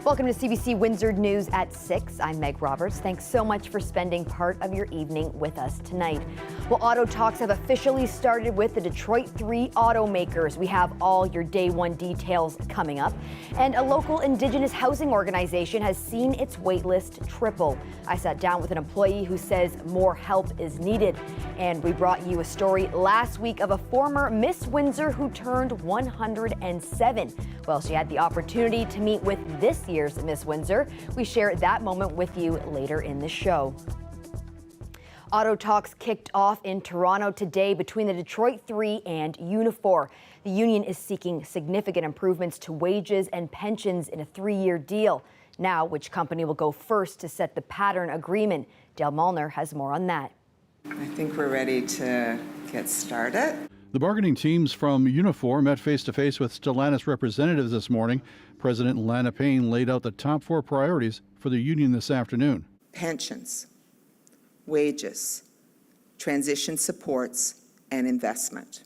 Welcome to CBC Windsor News at 6. I'm Meg Roberts. Thanks so much for spending part of your evening with us tonight. Well, auto talks have officially started with the Detroit 3 automakers. We have all your day one details coming up. And a local Indigenous housing organization has seen its wait list triple. I sat down with an employee who says more help is needed. And we brought you a story last week of a former Miss Windsor who turned 107. Well, she had the opportunity to meet with this year's Miss Windsor. We share that moment with you later in the show. Auto talks kicked off in Toronto today between the Detroit 3 and Unifor. The union is seeking significant improvements to wages and pensions in a 3-year deal. Now, which company will go first to set the pattern agreement? Dale Molnar has more on that. I think we're ready to get started. The bargaining teams from Unifor met face-to-face with Stellantis representatives this morning. President Lana Payne laid out the top 4 priorities for the union this afternoon. Pensions, wages, transition supports, and investment.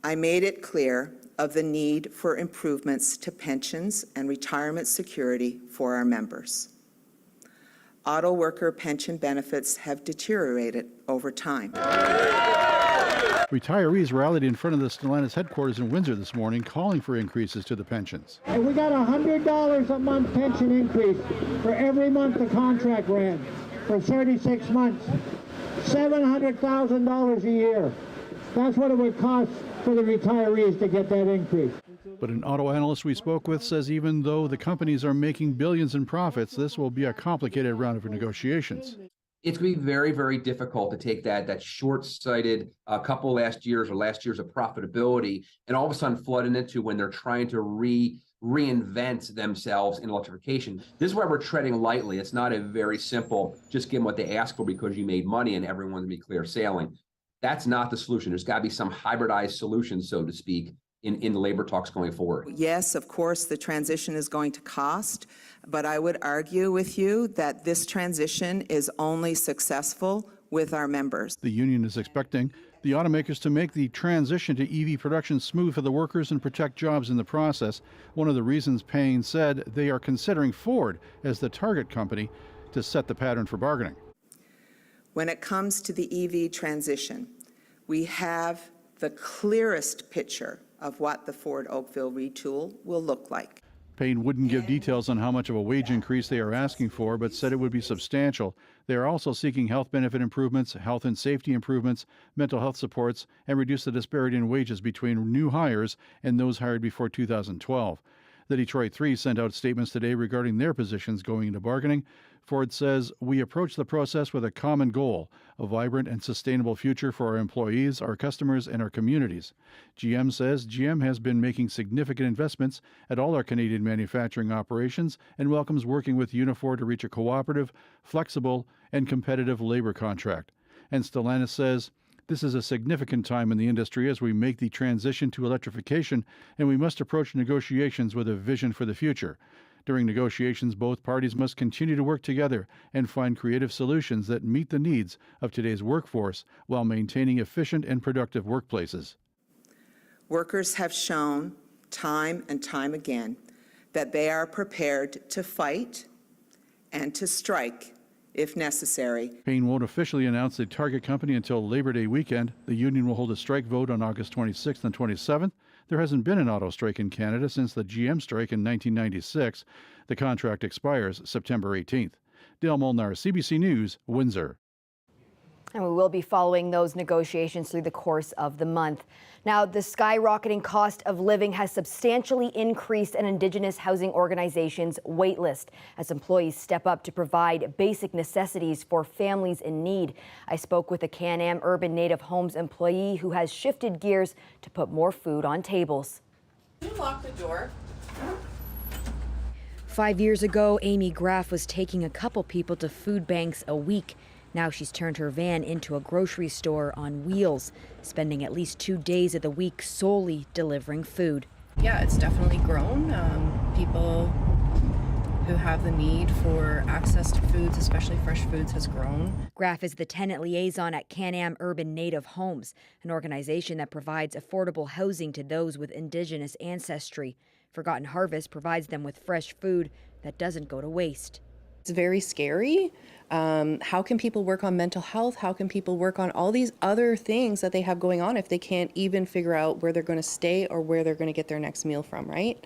I made it clear of the need for improvements to pensions and retirement security for our members. Auto worker pension benefits have deteriorated over time. Retirees rallied in front of the Stellantis headquarters in Windsor this morning, calling for increases to the pensions. And we got a $100 a month pension increase for every month the contract ran for 36 months. $700,000 a year. That's what it would cost for the retirees to get that increase. But an auto analyst we spoke with says even though the companies are making billions in profits, this will be a complicated round of negotiations. It's going to be very, very difficult to take that short-sighted couple last years of profitability and all of a sudden flood it into when they're trying to reinvent themselves in electrification. This is why we're treading lightly. It's not a very simple, just give them what they ask for because you made money and everyone's going to be clear sailing. That's not the solution. There's got to be some hybridized solution, so to speak, in the labor talks going forward. Yes, of course, the transition is going to cost, but I would argue with you that this transition is only successful with our members. The union is expecting the automakers to make the transition to EV production smooth for the workers and protect jobs in the process. One of the reasons Payne said they are considering Ford as the target company to set the pattern for bargaining. When it comes to the EV transition, we have the clearest picture of what the Ford Oakville retool will look like. Payne wouldn't give details on how much of a wage increase they are asking for, but said it would be substantial. They are also seeking health benefit improvements, health and safety improvements, mental health supports, and reduce the disparity in wages between new hires and those hired before 2012. The Detroit 3 sent out statements today regarding their positions going into bargaining. Ford says, "We approach the process with a common goal, a vibrant and sustainable future for our employees, our customers, and our communities." GM says GM has been making significant investments at all our Canadian manufacturing operations and welcomes working with Unifor to reach a cooperative, flexible, and competitive labor contract. And Stellantis says, "This is a significant time in the industry as we make the transition to electrification, and we must approach negotiations with a vision for the future. During negotiations, both parties must continue to work together and find creative solutions that meet the needs of today's workforce while maintaining efficient and productive workplaces." Workers have shown time and time again that they are prepared to fight and to strike if necessary. Payne won't officially announce the target company until Labor Day weekend. The union will hold a strike vote on August 26th and 27th. There hasn't been an auto strike in Canada since the GM strike in 1996. The contract expires September 18th. Dale Molnar, CBC News, Windsor. And we will be following those negotiations through the course of the month. Now, the skyrocketing cost of living has substantially increased an Indigenous housing organization's wait list as employees step up to provide basic necessities for families in need. I spoke with a Can-Am Urban Native Homes employee who has shifted gears to put more food on tables. Can you lock the door? 5 years ago, Amy Graff was taking a couple people to food banks a week. Now she's turned her van into a grocery store on wheels, spending at least 2 days of the week solely delivering food. Yeah, it's definitely grown. People who have the need for access to foods, especially fresh foods, has grown. Graff is the tenant liaison at Can-Am Urban Native Homes, an organization that provides affordable housing to those with Indigenous ancestry. Forgotten Harvest provides them with fresh food that doesn't go to waste. It's very scary. How can people work on mental health? How can people work on all these other things that they have going on if they can't even figure out where they're going to stay or where they're going to get their next meal from, right?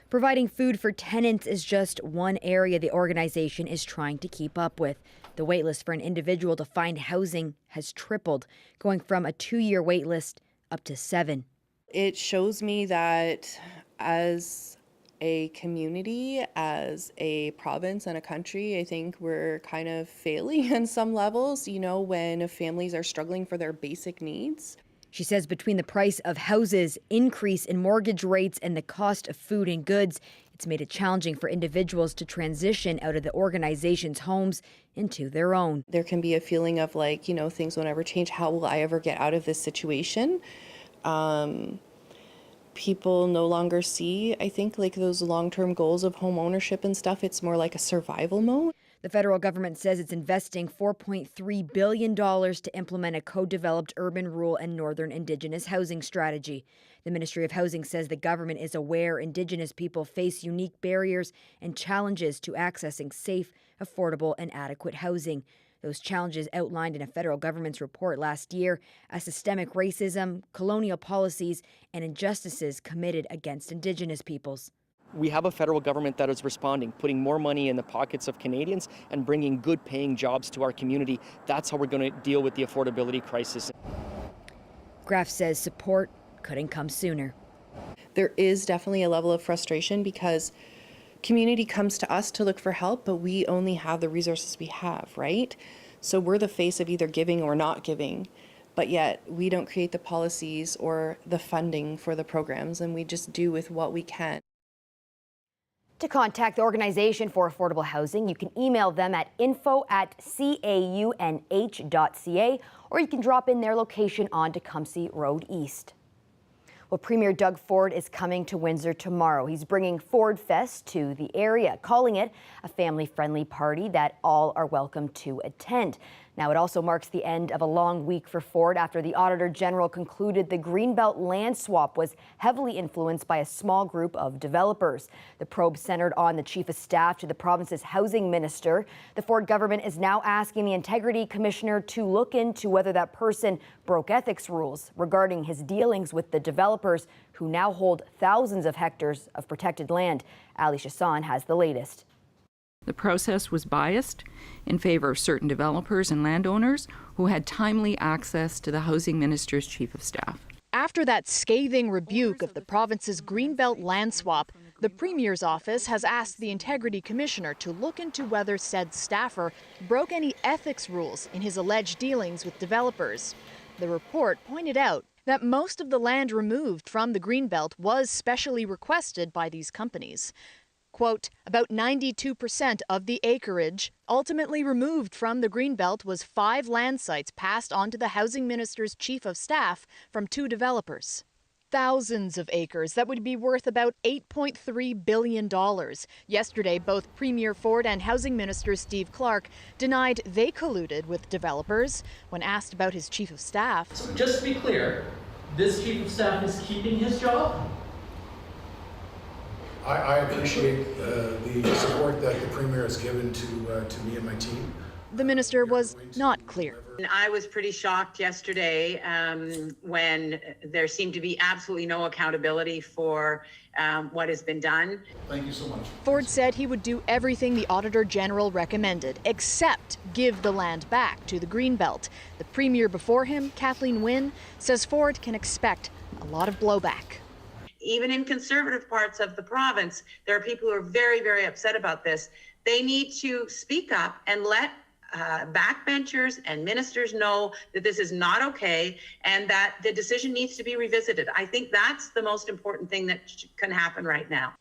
Providing food for tenants is just one area the organization is trying to keep up with. The waitlist for an individual to find housing has tripled, going from a 2-year waitlist up to 7. It shows me that as a community, as a province and a country, I think we're kind of failing on some levels, when families are struggling for their basic needs. She says between the price of houses, increase in mortgage rates, and the cost of food and goods, it's made it challenging for individuals to transition out of the organization's homes into their own. There can be a feeling of things will never change. How will I ever get out of this situation? People no longer see, I think, those long-term goals of home ownership and stuff. It's more like a survival mode. The federal government says it's investing $4.3 billion to implement a co-developed urban, rural, and northern Indigenous housing strategy. The Ministry of Housing says the government is aware Indigenous people face unique barriers and challenges to accessing safe, affordable, and adequate housing. Those challenges outlined in a federal government's report last year as systemic racism, colonial policies, and injustices committed against Indigenous peoples. We have a federal government that is responding, putting more money in the pockets of Canadians and bringing good paying jobs to our community. That's how we're going to deal with the affordability crisis. Graff says support couldn't come sooner. There is definitely a level of frustration because community comes to us to look for help, but we only have the resources we have, right? So we're the face of either giving or not giving, but yet we don't create the policies or the funding for the programs, and we just do with what we can. To contact the Organization for Affordable Housing, you can email them at info@caunh.ca, or you can drop in their location on Tecumseh Road East. Well, Premier Doug Ford is coming to Windsor tomorrow. He's bringing Ford Fest to the area, calling it a family-friendly party that all are welcome to attend. Now, it also marks the end of a long week for Ford after the Auditor General concluded the Greenbelt land swap was heavily influenced by a small group of developers. The probe centered on the Chief of Staff to the province's housing minister. The Ford government is now asking the Integrity Commissioner to look into whether that person broke ethics rules regarding his dealings with the developers who now hold thousands of hectares of protected land. Ali Chassan has the latest. The process was biased in favor of certain developers and landowners who had timely access to the housing minister's chief of staff. After that scathing rebuke of the province's Greenbelt land swap, the Premier's office has asked the Integrity Commissioner to look into whether said staffer broke any ethics rules in his alleged dealings with developers. The report pointed out that most of the land removed from the Greenbelt was specially requested by these companies. Quote, about 92% of the acreage ultimately removed from the Greenbelt was 5 land sites passed on to the housing minister's chief of staff from 2 developers. Thousands of acres that would be worth about $8.3 billion. Yesterday, both Premier Ford and Housing Minister Steve Clark denied they colluded with developers when asked about his chief of staff. So just to be clear, this chief of staff is keeping his job? I appreciate the support that the Premier has given to me and my team. The minister was not clear. I was pretty shocked yesterday when there seemed to be absolutely no accountability for what has been done. Thank you so much. Ford said he would do everything the Auditor General recommended, except give the land back to the Greenbelt. The Premier before him, Kathleen Wynne, says Ford can expect a lot of blowback. Even in conservative parts of the province, there are people who are very, very upset about this. They need to speak up and let backbenchers and ministers know that this is not okay and that the decision needs to be revisited. I think that's the most important thing that can happen right now.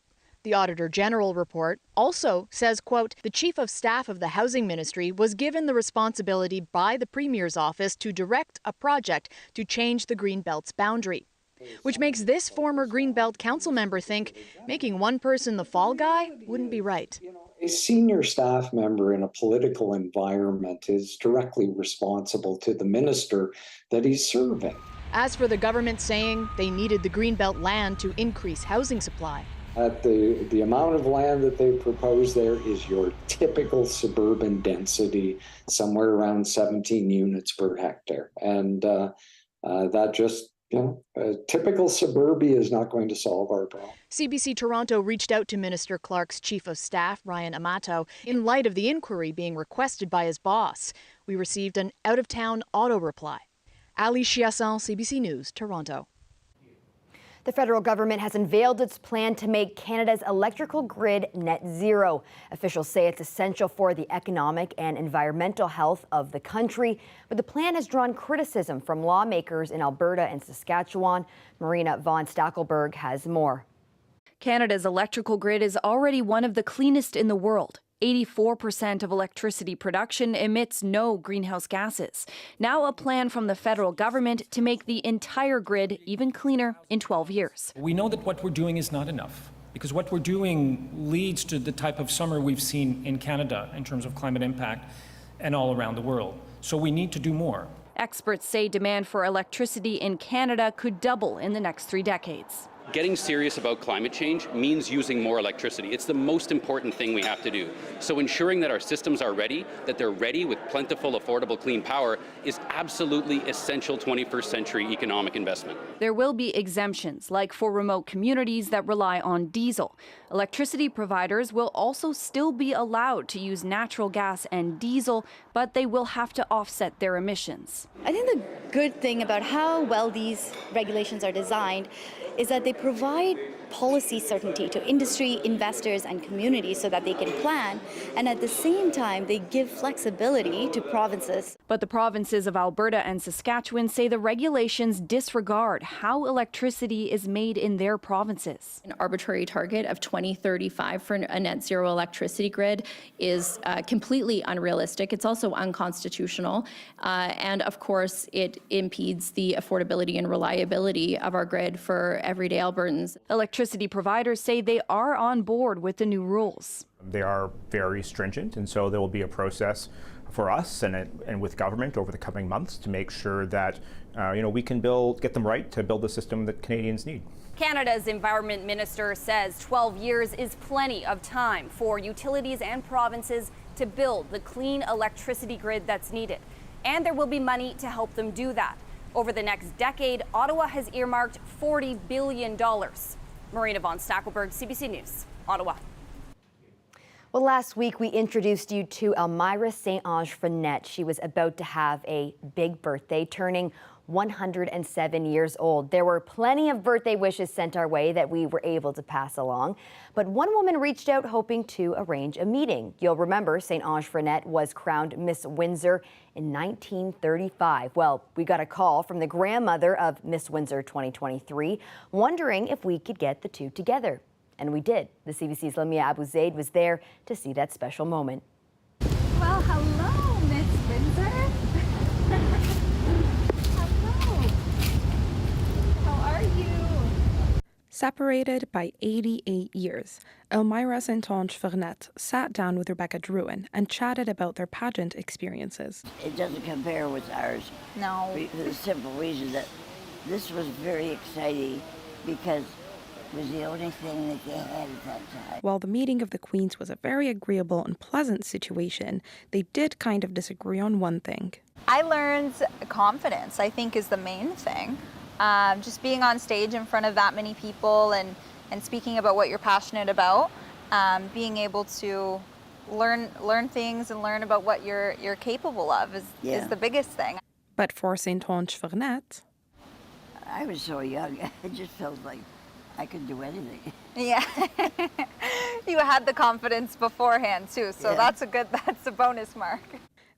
The Auditor General report also says, quote, the Chief of Staff of the Housing Ministry was given the responsibility by the Premier's office to direct a project to change the Greenbelt's boundary, which makes this former Greenbelt council member think making one person the fall guy wouldn't be right. A senior staff member in a political environment is directly responsible to the minister that he's serving. As for the government saying they needed the Greenbelt land to increase housing supply. The amount of land that they propose there is your typical suburban density, somewhere around 17 units per hectare. And that just, typical suburbia is not going to solve our problem. CBC Toronto reached out to Minister Clark's Chief of Staff, Ryan Amato, in light of the inquiry being requested by his boss. We received an out-of-town auto reply. Ali Chiasson, CBC News, Toronto. The federal government has unveiled its plan to make Canada's electrical grid net zero. Officials say it's essential for the economic and environmental health of the country, but the plan has drawn criticism from lawmakers in Alberta and Saskatchewan. Marina von Stackelberg has more. Canada's electrical grid is already one of the cleanest in the world. 84% of electricity production emits no greenhouse gases. Now a plan from the federal government to make the entire grid even cleaner in 12 years. We know that what we're doing is not enough, because what we're doing leads to the type of summer we've seen in Canada in terms of climate impact and all around the world. So we need to do more. Experts say demand for electricity in Canada could double in the next 3 decades. Getting serious about climate change means using more electricity. It's the most important thing we have to do. So ensuring that our systems are ready, that they're ready with plentiful, affordable, clean power is absolutely essential 21st century economic investment. There will be exemptions, like for remote communities that rely on diesel. Electricity providers will also still be allowed to use natural gas and diesel, but they will have to offset their emissions. I think the good thing about how well these regulations are designed is that they provide policy certainty to industry, investors, and communities so that they can plan, and at the same time, they give flexibility to provinces. But the provinces of Alberta and Saskatchewan say the regulations disregard how electricity is made in their provinces. An arbitrary target of 2035 for a net zero electricity grid is completely unrealistic. It's also unconstitutional. And of course, it impedes the affordability and reliability of our grid for everyday Albertans. Electricity providers say they are on board with the new rules. They are very stringent, and so there will be a process for us and with government over the coming months to make sure that we can get them right to build the system that Canadians need. Canada's Environment Minister says 12 years is plenty of time for utilities and provinces to build the clean electricity grid that's needed. And there will be money to help them do that. Over the next decade, Ottawa has earmarked $40 billion. Marina von Stackelberg, CBC News, Ottawa. Well, last week we introduced you to Elmira St. Ange Frenette. She was about to have a big birthday, turning 107 years old. There were plenty of birthday wishes sent our way that we were able to pass along, but one woman reached out hoping to arrange a meeting. You'll remember St. Ange Frenette was crowned Miss Windsor in 1935. Well, we got a call from the grandmother of Miss Windsor 2023, wondering if we could get the two together. And we did. The CBC's Lamia Abu Zaid was there to see that special moment. Well, hello, Miss Windsor. Hello. How are you? Separated by 88 years, Elmira St. Ange Frenette sat down with Rebecca Drouin and chatted about their pageant experiences. It doesn't compare with ours. No. For the simple reason that this was very exciting because it was the only thing that they had at that time. While the meeting of the Queens was a very agreeable and pleasant situation, they did kind of disagree on one thing. I learned confidence, I think, is the main thing. Just being on stage in front of that many people and speaking about what you're passionate about, being able to learn things and learn about what you're capable of is the biggest thing. But for St. Ange Frenette, I was so young, I just felt like I could do anything. Yeah, you had the confidence beforehand too, so that's a bonus mark.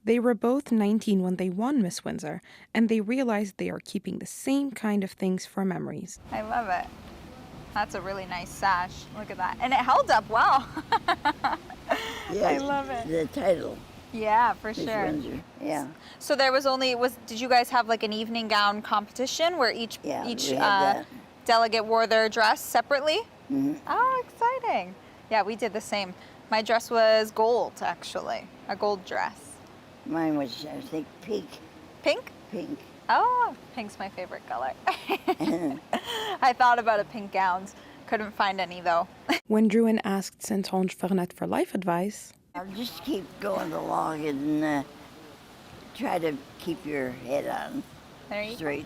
They were both 19 when they won Miss Windsor, and they realized they are keeping the same kind of things for memories. I love it. That's a really nice sash. Look at that. And it held up well. Yeah, I love it. The title. Yeah, for Miss sure. Windsor. Yeah. So there did you guys have like an evening gown competition where each delegate wore their dress separately? Mm-hmm. Oh, exciting. Yeah, we did the same. My dress was gold, actually, a gold dress. Mine was, I think, pink. Pink? Pink. Oh, pink's my favorite color. I thought about a pink gowns. Couldn't find any though. When Druin asked Saint-Onge Vernet for life advice, I'll just keep going along and try to keep your head on straight.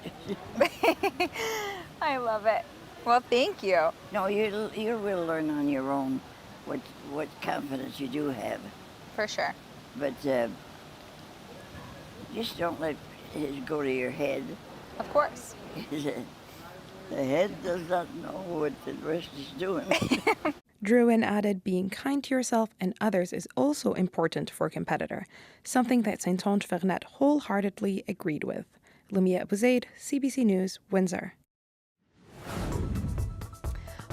I love it. Well, thank you. No, you will learn on your own what confidence you do have. For sure. But just don't let it go to your head. Of course. The head does not know what the rest is doing. Druin added being kind to yourself and others is also important for a competitor, something that Saint-Onge Vernet wholeheartedly agreed with. Lumia Abuzaid, CBC News, Windsor.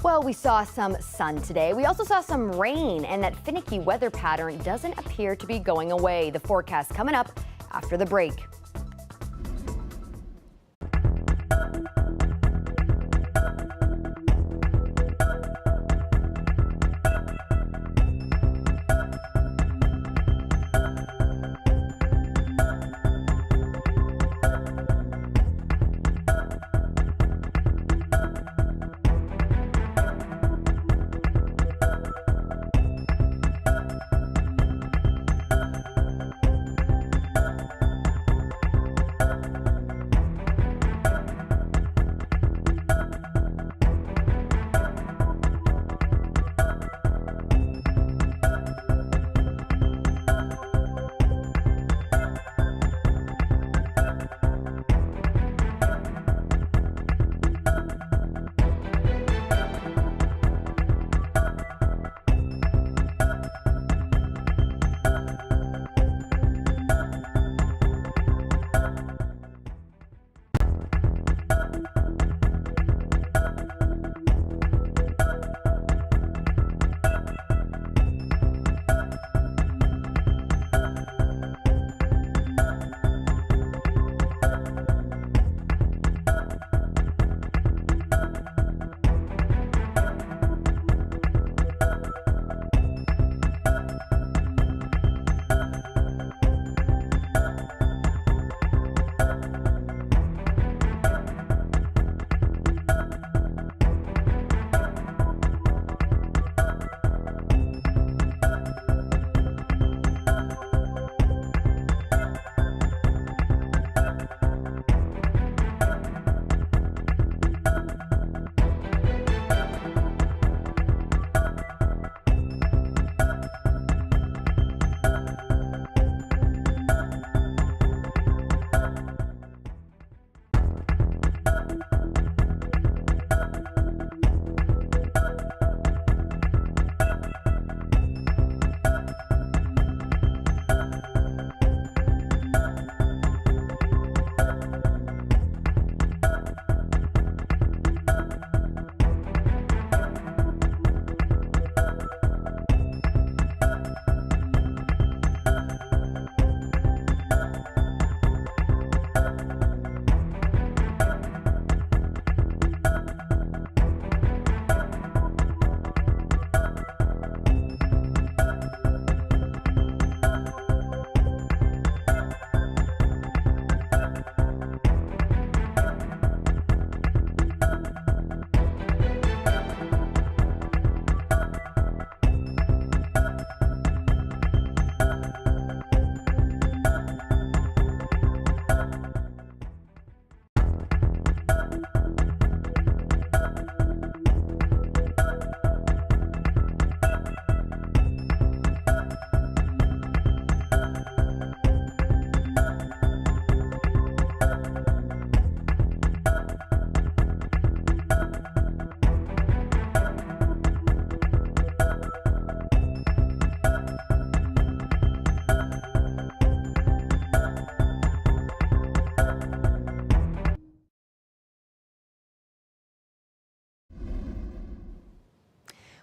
Well, we saw some sun today. We also saw some rain, and that finicky weather pattern doesn't appear to be going away. The forecast coming up after the break.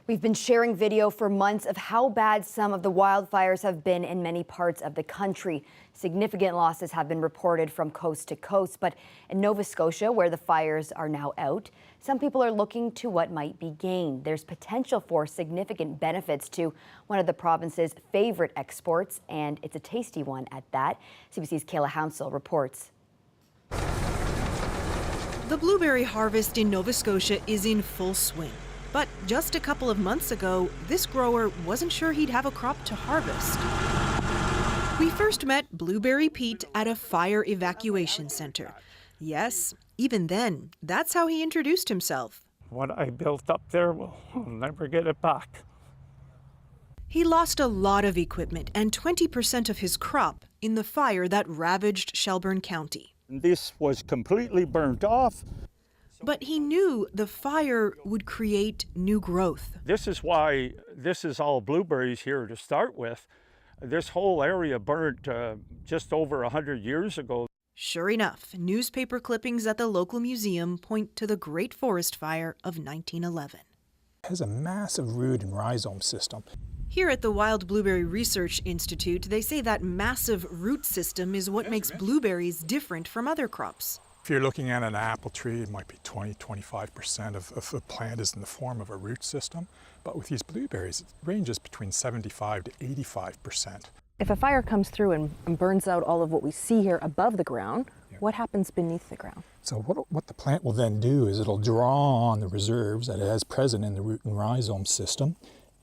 We've been sharing video for months of how bad some of the wildfires have been in many parts of the country. Significant losses have been reported from coast to coast, but in Nova Scotia, where the fires are now out, some people are looking to what might be gained. There's potential for significant benefits to one of the province's favorite exports, and it's a tasty one at that. CBC's Kayla Hounsell reports. The blueberry harvest in Nova Scotia is in full swing. But just a couple of months ago, this grower wasn't sure he'd have a crop to harvest. We first met Blueberry Pete at a fire evacuation center. Yes, even then, that's how he introduced himself. What I built up there, I'll never get it back. He lost a lot of equipment and 20% of his crop in the fire that ravaged Shelburne County. This was completely burnt off. But he knew the fire would create new growth. This is why this is all blueberries here to start with. This whole area burned just over 100 years ago. Sure enough, newspaper clippings at the local museum point to the Great Forest Fire of 1911. It has a massive root and rhizome system. Here at the Wild Blueberry Research Institute, they say that massive root system is what makes blueberries different from other crops. If you're looking at an apple tree, it might be 20-25% of the plant is in the form of a root system. But with these blueberries, it ranges between 75 to 85%. If a fire comes through and burns out all of what we see here above the ground, what happens beneath the ground? So what the plant will then do is it'll draw on the reserves that it has present in the root and rhizome system,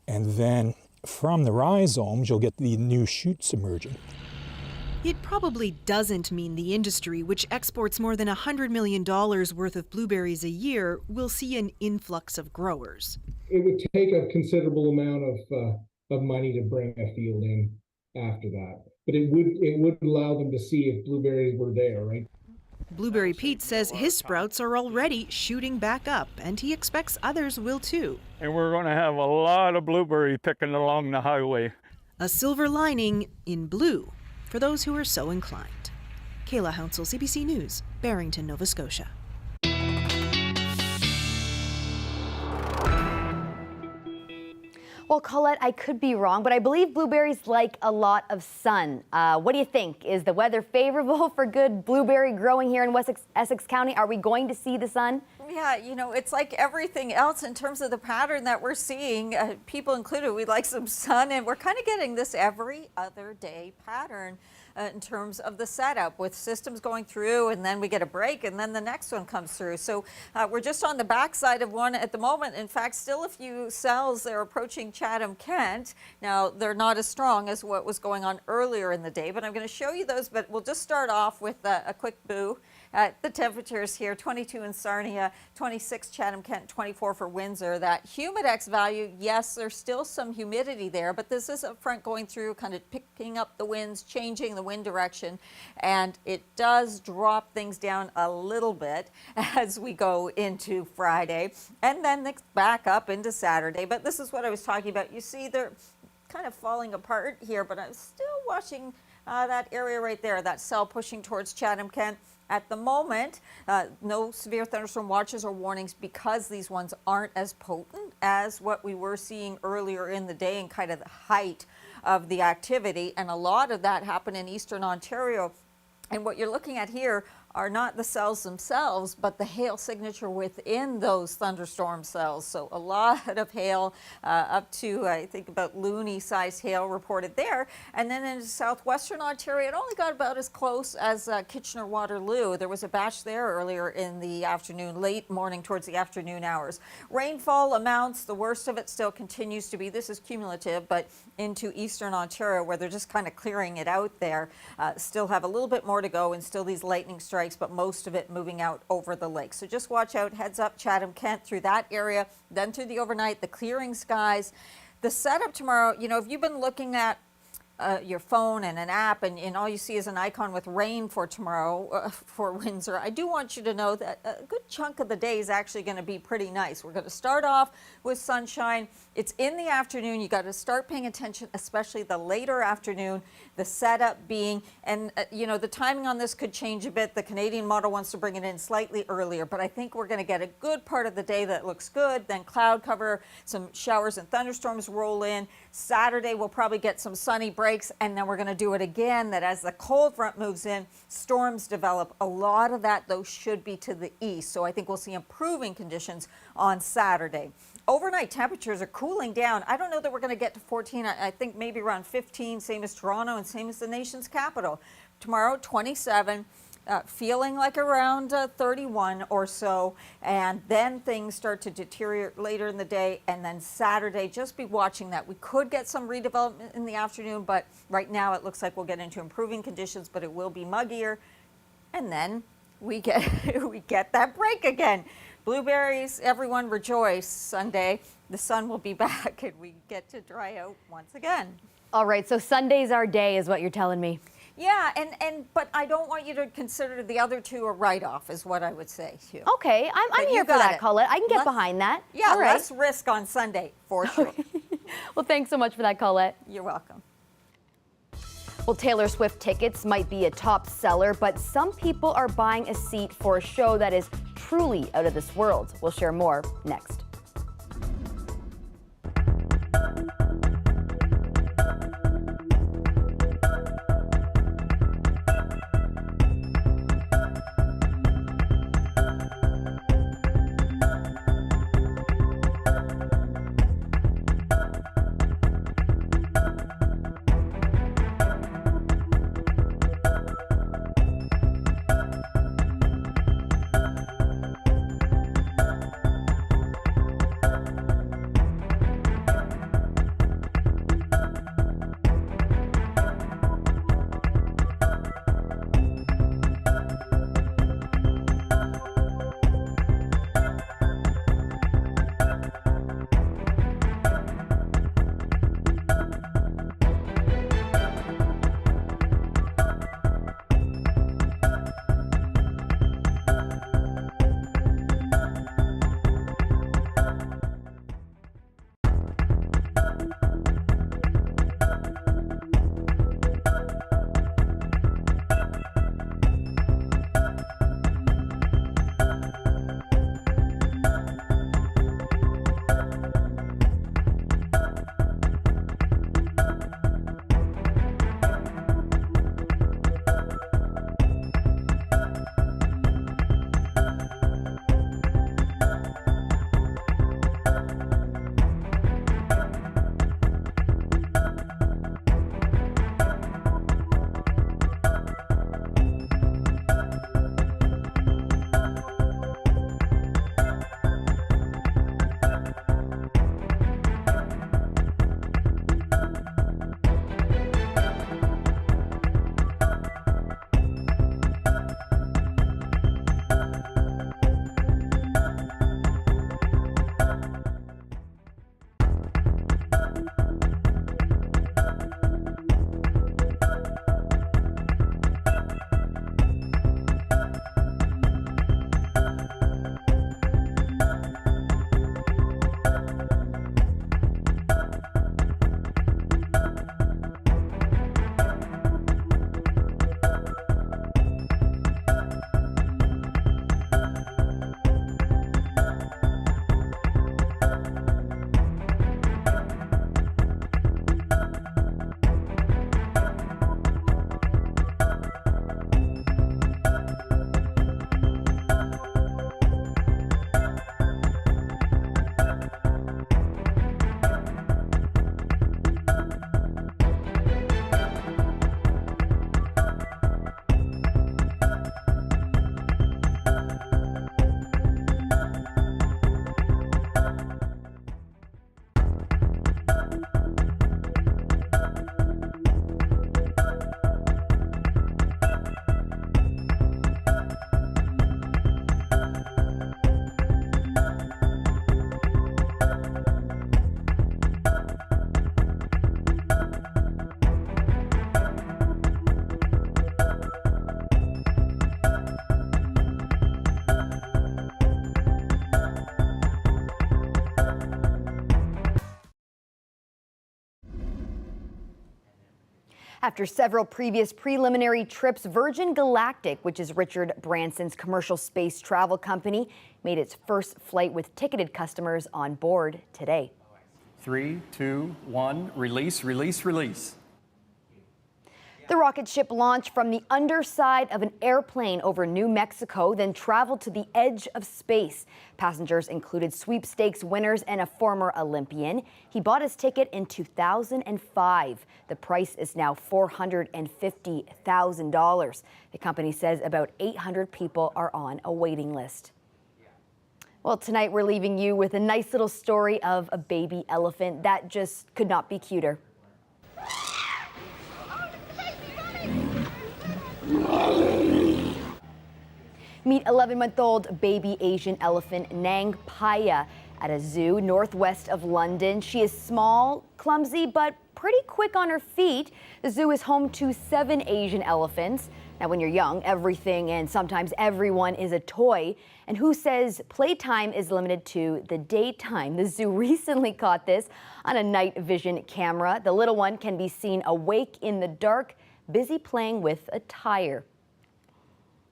and then from the rhizomes, you'll get the new shoots emerging. It probably doesn't mean the industry, which exports more than $100 million worth of blueberries a year, will see an influx of growers. It would take a considerable amount of money to bring a field in after that, but it would allow them to see if blueberries were there, right? Blueberry Pete says his sprouts are already shooting back up, and he expects others will too. And we're going to have a lot of blueberry picking along the highway. A silver lining in blue for those who are so inclined. Kayla Hounsell, CBC News, Barrington, Nova Scotia. Well, Colette, I could be wrong, but I believe blueberries like a lot of sun. What do you think? Is the weather favorable for good blueberry growing here in West Essex County? Are we going to see the sun? Yeah, you know, it's like everything else in terms of the pattern that we're seeing, people included, we'd like some sun, and we're kind of getting this every other day pattern in terms of the setup, with systems going through, and then we get a break, and then the next one comes through. So we're just on the backside of one at the moment. In fact, still a few cells, they're approaching Chatham-Kent. Now, they're not as strong as what was going on earlier in the day, but I'm going to show you those, but we'll just start off with a quick boo. The temperatures here, 22 in Sarnia, 26 Chatham-Kent, 24 for Windsor. That humidex value, yes, there's still some humidity there, but this is a front going through, kind of picking up the winds, changing the wind direction, and it does drop things down a little bit as we go into Friday, and then back up into Saturday. But this is what I was talking about. You see they're kind of falling apart here, but I'm still watching that area right there, that cell pushing towards Chatham-Kent. At the moment, no severe thunderstorm watches or warnings because these ones aren't as potent as what we were seeing earlier in the day and kind of the height of the activity. And a lot of that happened in eastern Ontario. And what you're looking at here are not the cells themselves, but the hail signature within those thunderstorm cells. So a lot of hail, up to, I think, about loony-sized hail reported there. And then in southwestern Ontario, it only got about as close as Kitchener-Waterloo. There was a batch there earlier in the afternoon, late morning towards the afternoon hours. Rainfall amounts, the worst of it still continues to be, this is cumulative, but into eastern Ontario, where they're just kind of clearing it out there. Still have a little bit more to go, and still these lightning strikes, but most of it moving out over the lake. So just watch out, heads up Chatham-Kent through that area, then through the overnight, the clearing skies. The setup tomorrow, you know, if you've been looking at your phone and an app, and all you see is an icon with rain for tomorrow for Windsor, I do want you to know that a good chunk of the day is actually going to be pretty nice. We're going to start off with sunshine. It's in the afternoon. You got to start paying attention, especially the later afternoon, the setup being, and you know, the timing on this could change a bit. The Canadian model wants to bring it in slightly earlier, but I think we're going to get a good part of the day that looks good. Then cloud cover, some showers and thunderstorms roll in. Saturday, we'll probably get some sunny breaks, and then we're going to do it again, that as the cold front moves in, storms develop. A lot of that, though, should be to the east, so I think we'll see improving conditions on Saturday. Overnight temperatures are cooling down. I don't know that we're going to get to 14. I think maybe around 15, same as Toronto and same as the nation's capital. Tomorrow, 27. feeling like around 31 or so, and then things start to deteriorate later in the day, and then Saturday, just be watching that. We could get some redevelopment in the afternoon, but right now it looks like we'll get into improving conditions, but it will be muggier, and then we get we get that break again. Blueberries, everyone rejoice. Sunday, the sun will be back, and we get to dry out once again. All right, so Sunday's our day is what you're telling me. Yeah, but I don't want you to consider the other two a write-off, is what I would say to you. Okay, I'm here for that, Colette. I can get behind that. Yeah, all right. Less risk on Sunday, for sure. Well, thanks so much for that, Colette. You're welcome. Well, Taylor Swift tickets might be a top seller, but some people are buying a seat for a show that is truly out of this world. We'll share more next. After several previous preliminary trips, Virgin Galactic, which is Richard Branson's commercial space travel company, made its first flight with ticketed customers on board today. 3, 2, 1, release, release, release. The rocket ship launched from the underside of an airplane over New Mexico, then traveled to the edge of space. Passengers included sweepstakes winners and a former Olympian. He bought his ticket in 2005. The price is now $450,000. The company says about 800 people are on a waiting list. Well, tonight we're leaving you with a nice little story of a baby elephant that just could not be cuter. Meet 11-month-old baby Asian elephant Nang Paya at a zoo northwest of London. She is small, clumsy, but pretty quick on her feet. The zoo is home to 7 Asian elephants. Now, when you're young, everything and sometimes everyone is a toy. And who says playtime is limited to the daytime? The zoo recently caught this on a night vision camera. The little one can be seen awake in the dark, busy playing with a tire.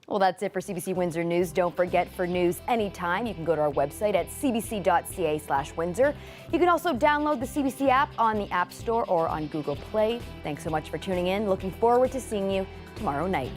Well, that's it for CBC Windsor News. Don't forget, for news anytime, you can go to our website at cbc.ca/Windsor. You can also download the CBC app on the App Store or on Google Play. Thanks so much for tuning in. Looking forward to seeing you tomorrow night.